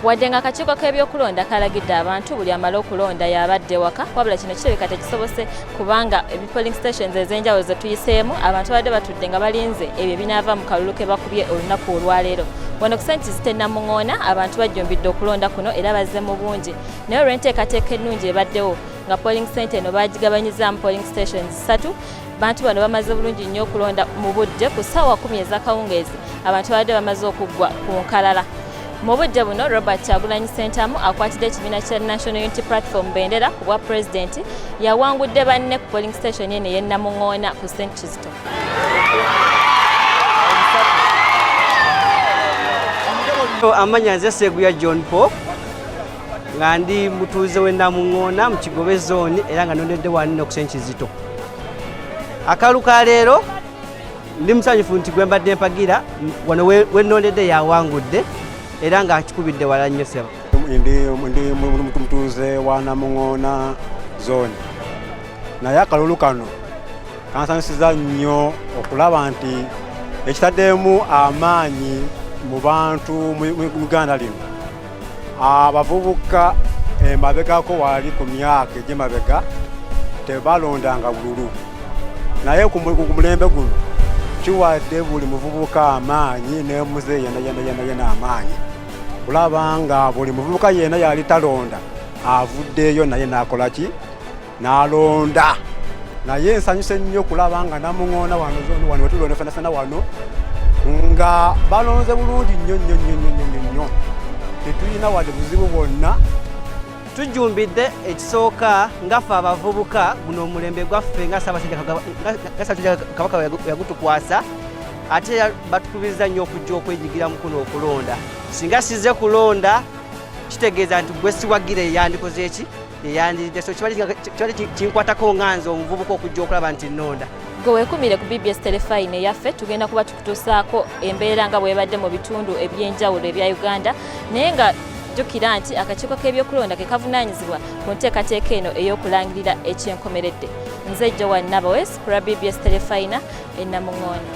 Wadde ng'akakiiko k'ebyokulonda kalagidde abantu buli amala okulonda y'abadde waka, wabula kino kirabika tekisobose kubanga polling stations ez'enjawulo ze tuyiseemu abantu badde batudde nga balinze ebyo ebinaava mu kalulu ke bakubye olunaku olwaleero. Wano ku Kizito Namugoona abantu bajjumbidde okulonda kuno era bazze mu bungi. Naye olw'enteekateeka ennungi ebaddewo nga polling center eno baagigabanyizaamu polling stations 3, abantu bano bamaze bulungi nnyo okulonda mu budde ku ssaawa 10 ez'akawungeezi abantu badde bamaze okuggwa ku nkalala. Mu budde buno Robert Kyagulanyi Ssentamu akwatidde ekibiina kya National Unity Platform bendera ku bwa pulezidenti yawangudde banne ku polling station eno y'e Namugoona ku St. Kizito. Amanya nze Seguya John Paul nga ndi mutuuze w'e Namugoona mu Kigobe zone era nga nondedde wano ku St. Kizito. Akalu ka leero ndi musanyufu nti gwe mbadde mpagira wano we nondedde yawangudde era nga akikubidde wala nnyo sebo. Ndi mutuuze wa Namugoona zone naye akalulu kano kansanyusiza nnyo okulaba nti ekitaddeemu amaanyi mu bantu mu Uganda lino. Abavubuka emabegako wali ku myaka egy'emabega tebalondanga bululu, naye ku mulembe guno kiwadde buli muvubuka amaanyi n'emuze yena amaanyi kulaba nga buli muvubuka yena yali talonda avuddeyo naye nakola ki n'alonda. Naye nsanyuse nnyo kulaba nga Namugoona wano wetulonda fenafena wano nga balonze bulungi nnyo tetulina wadde buzibu bwonna. Tujjumbidde ekisooka ngaffe abavubuka guno omulembe gwaffe nga Ssaabasajja Kabaka yagutukwasa ate batukubiriza nnyo okujja okwenyigira mu kuno okulonda. Singa sizze kulonda kitegeeza nti gwe siwagire yandikoze eki eyandiridde, so kibali kinkwatako nga nze omuvubuka okujja okulaba nti nnonda. Gwe weekumire ku BBS Telefine yaffe tugenda kuba tukutuusaako embeera nga bwebadde mu bitundu eby'enjawulo ebya Uganda, naye nga jjukira nti akakiiko k'ebyokulonda ke kavunaanyizibwa ku nteekateeka eno ey'okulangirira ekyenkomeredde. Nze Joan Nabawes ku BBS Telefine e Namugoona.